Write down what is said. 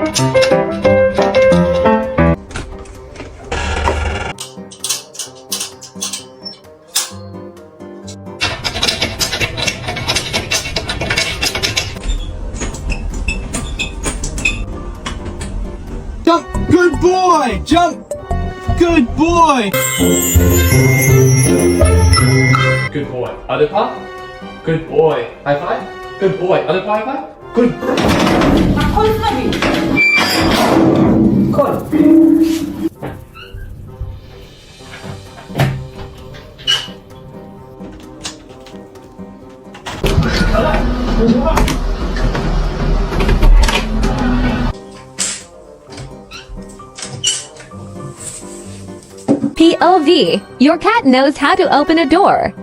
Jump! Good boy! Jump! Good boy! Good boy. Other paw? Good boy. High five? Good boy. Other paw, high five? Good. Call sabi. Call. POV. Your cat knows how to open a door.